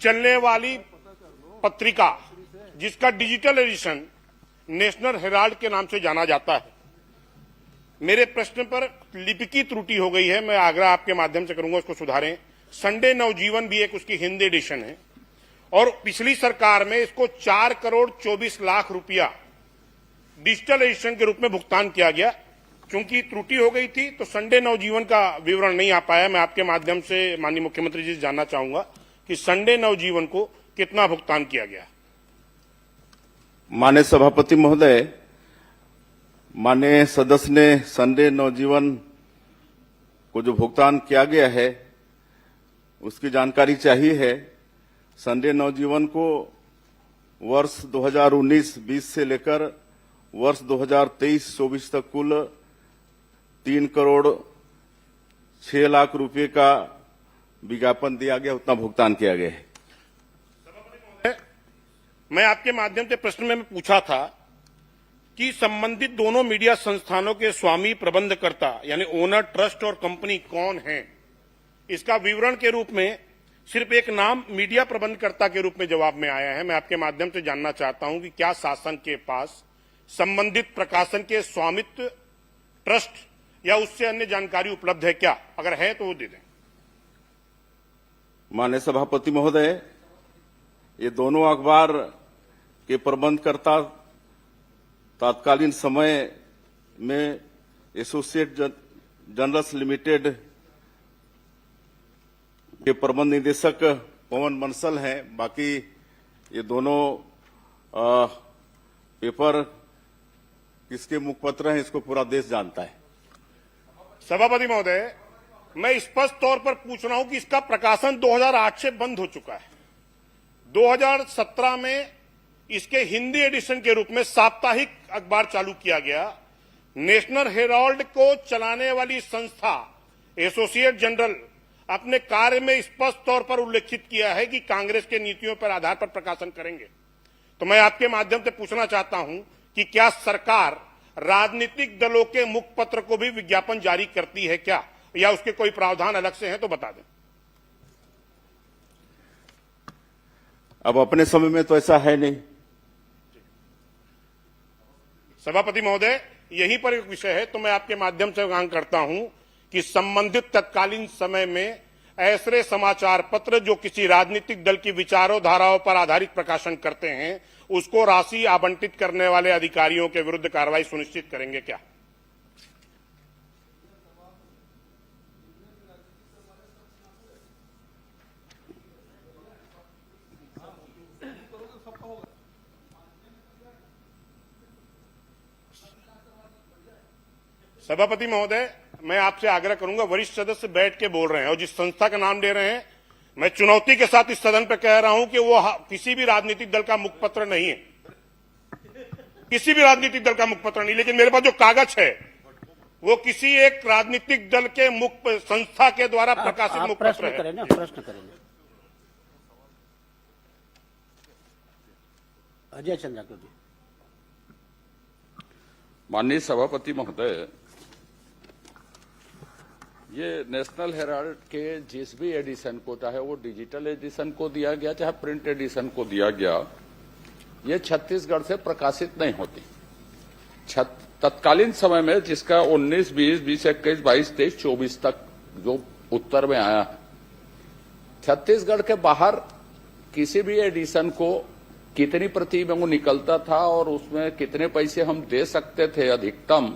चलने वाली पत्रिका जिसका डिजिटल एडिशन नेशनल हेराल्ड के नाम से जाना जाता है। मेरे प्रश्न पर लिपिकी त्रुटि हो गई है, मैं आग्रह आपके माध्यम से करूंगा उसको सुधारें। संडे नवजीवन भी एक उसकी हिंदी एडिशन है और पिछली सरकार में इसको 4 करोड़ 24 लाख रुपया डिजिटल एडिशन के रूप में भुगतान किया गया। क्योंकि त्रुटि हो गई थी तो संडे नवजीवन का विवरण नहीं आ पाया। मैं आपके माध्यम से माननीय मुख्यमंत्री जी से जानना चाहूंगा कि संडे नवजीवन को कितना भुगतान किया गया। माननीय सभापति महोदय, माननीय सदस्य ने संडे नवजीवन को जो भुगतान किया गया है उसकी जानकारी चाहिए है। संडे नवजीवन को वर्ष 2019-20 से लेकर वर्ष 2023-24 तक कुल 3 करोड़ 6 लाख रुपए का विज्ञापन दिया गया, उतना भुगतान किया गया है। मैं आपके माध्यम से प्रश्न में पूछा था कि संबंधित दोनों मीडिया संस्थानों के स्वामी प्रबंधकर्ता यानी ओनर, ट्रस्ट और कंपनी कौन हैं, इसका विवरण के रूप में सिर्फ एक नाम मीडिया प्रबंधकर्ता के रूप में जवाब में आया है। मैं आपके माध्यम से जानना चाहता हूं कि क्या शासन के पास संबंधित प्रकाशन के स्वामित्व, ट्रस्ट या उससे अन्य जानकारी उपलब्ध है क्या? अगर है तो वो दे दें। माननीय सभापति महोदय, ये दोनों अखबार के प्रबंधकर्ता तत्कालीन समय में एसोसिएट जर्नल्स लिमिटेड के प्रबंध निदेशक पवन बंसल हैं। बाकी ये दोनों पेपर किसके मुखपत्र हैं इसको पूरा देश जानता है। सभापति महोदय, मैं स्पष्ट तौर पर पूछ रहा हूं कि इसका प्रकाशन 2008 से बंद हो चुका है। 2017 में इसके हिंदी एडिशन के रूप में साप्ताहिक अखबार चालू किया गया। नेशनल हेराल्ड को चलाने वाली संस्था एसोसिएट जनरल अपने कार्य में स्पष्ट तौर पर उल्लेखित किया है कि कांग्रेस के नीतियों पर आधार पर प्रकाशन करेंगे। तो मैं आपके माध्यम से पूछना चाहता हूं कि क्या सरकार राजनीतिक दलों के मुखपत्र को भी विज्ञापन जारी करती है क्या, या उसके कोई प्रावधान अलग से हैं तो बता दें। अब अपने समय में तो ऐसा है नहीं। सभापति महोदय, यहीं पर एक विषय है तो मैं आपके माध्यम से मांग करता हूं कि संबंधित तत्कालीन समय में ऐसे समाचार पत्र जो किसी राजनीतिक दल की विचारों धाराओं पर आधारित प्रकाशन करते हैं उसको राशि आवंटित करने वाले अधिकारियों के विरुद्ध कार्रवाई सुनिश्चित करेंगे क्या? सभापति महोदय, मैं आपसे आग्रह करूंगा, वरिष्ठ सदस्य बैठ के बोल रहे हैं और जिस संस्था का नाम ले रहे हैं, मैं चुनौती के साथ इस सदन पर कह रहा हूं कि वो किसी भी राजनीतिक दल का मुखपत्र नहीं है, किसी भी राजनीतिक दल का मुखपत्र नहीं। लेकिन मेरे पास जो कागज है वो किसी एक राजनीतिक दल के संस्था के द्वारा प्रकाशित मुखपत्र है। प्रश्न करें अजय चंद्राकर जी। माननीय सभापति महोदय, ये नेशनल हेराल्ड के जिस भी एडिशन को, चाहे वो डिजिटल एडिशन को दिया गया चाहे प्रिंट एडिशन को दिया गया, ये छत्तीसगढ़ से प्रकाशित नहीं होती। तत्कालीन समय में जिसका 19, 20, 21, 22, 23, 24 तक जो उत्तर में आया है, छत्तीसगढ़ के बाहर किसी भी एडिशन को कितनी प्रति में वो निकलता था और उसमें कितने पैसे हम दे सकते थे अधिकतम,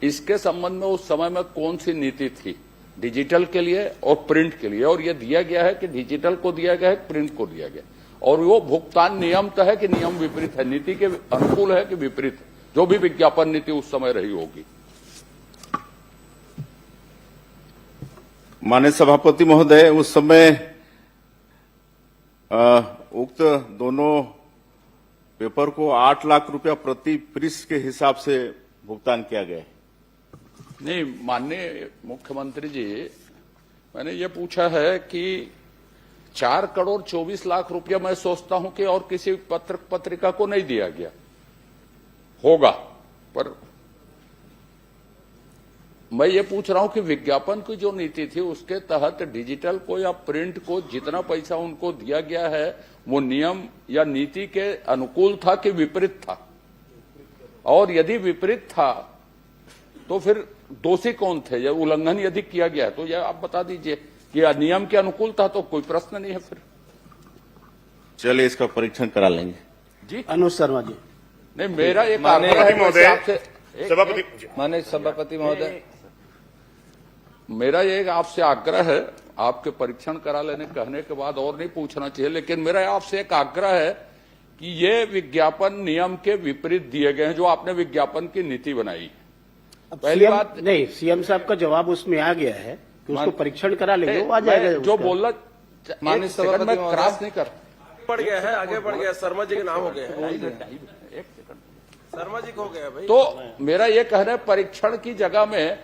इसके संबंध में उस समय में कौन सी नीति थी डिजिटल के लिए और प्रिंट के लिए, और ये दिया गया है कि डिजिटल को दिया गया है, प्रिंट को दिया गया, और वो भुगतान नियम तो है कि नियम विपरीत है, नीति के अनुकूल है कि विपरीत है, जो भी विज्ञापन नीति उस समय रही होगी। माननीय सभापति महोदय, उस समय उक्त दोनों पेपर को 8 लाख रुपया प्रति पृष्ठ के हिसाब से भुगतान किया गया है। नहीं माननीय मुख्यमंत्री जी, मैंने ये पूछा है कि 4 करोड़ 24 लाख रुपया मैं सोचता हूं कि और किसी पत्रिका को नहीं दिया गया होगा, पर मैं ये पूछ रहा हूं कि विज्ञापन की जो नीति थी उसके तहत डिजिटल को या प्रिंट को जितना पैसा उनको दिया गया है वो नियम या नीति के अनुकूल था कि विपरीत था, और यदि विपरीत था तो फिर दोषी कौन थे? यह उल्लंघन यदि किया गया है तो यह आप बता दीजिए कि नियम के अनुकूल था तो कोई प्रश्न नहीं है फिर। चलिए इसका परीक्षण करा लेंगे। जी अनुज शर्मा जी। नहीं, मेरा एक माननीय आग्रह है महोदय, आपसे, सभापति माननीय सभापति महोदय, मेरा ये आपसे आग्रह है, आपके परीक्षण करा लेने कहने के बाद और नहीं पूछना चाहिए, लेकिन मेरा आपसे एक आग्रह है कि ये विज्ञापन नियम के विपरीत दिए गए हैं जो आपने विज्ञापन की नीति बनाई। अब पहली CM बात नहीं, सीएम साहब का जवाब उसमें आ गया है कि उसको परीक्षण करा लेंगे, वो आ मैं जाएगा। जो उसका। बोलना माननीय एक सेकंड सभापति में महोदय। क्रॉस नहीं कर बढ़ गया है, आगे बढ़ गया, शर्मा जी के नाम हो गए हैं, एक सेकंड। शर्मा जी को हो गया भाई। तो मेरा ये कहना है परीक्षण की जगह में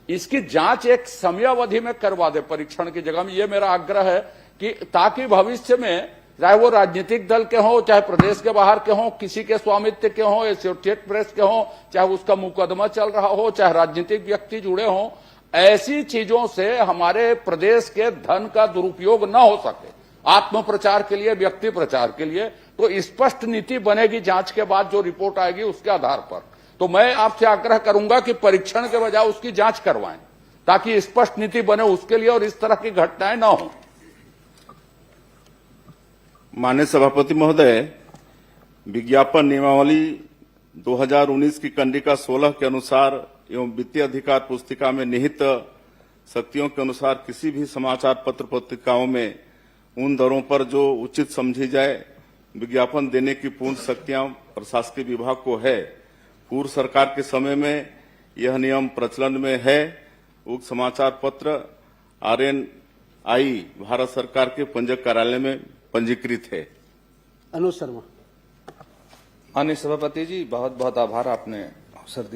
इसकी जांच एक समयावधि में करवा दे, परीक्षण की जगह में, ये मेरा आग्रह है कि ताकि भविष्य में चाहे वो राजनीतिक दल के हों, चाहे प्रदेश के बाहर के हों, किसी के स्वामित्व के हों, एसोसिएटेड प्रेस के हों, चाहे उसका मुकदमा चल रहा हो, चाहे राजनीतिक व्यक्ति जुड़े हों, ऐसी चीजों से हमारे प्रदेश के धन का दुरुपयोग न हो सके, आत्म प्रचार के लिए, व्यक्ति प्रचार के लिए। तो स्पष्ट नीति बनेगी जांच के बाद, जो रिपोर्ट आएगी उसके आधार पर। तो मैं आपसे आग्रह करूंगा कि परीक्षण के बजाय उसकी जांच करवाएं ताकि स्पष्ट नीति बने उसके लिए और इस तरह की घटनाएं न हो। माननीय सभापति महोदय, विज्ञापन नियमावली 2019 की कंडिका 16 के अनुसार एवं वित्तीय अधिकार पुस्तिका में निहित शक्तियों के अनुसार किसी भी समाचार पत्र पत्रिकाओं में उन दरों पर जो उचित समझी जाए विज्ञापन देने की पूर्ण शक्तियां प्रशासकीय विभाग को है। पूर्व सरकार के समय में यह नियम प्रचलन में है। उक्त समाचार पत्र RNI भारत सरकार के पंजीयक कार्यालय में पंजीकृत है। अनुज शर्मा। माननीय सभापति जी, बहुत बहुत आभार, आपने अवसर दिया।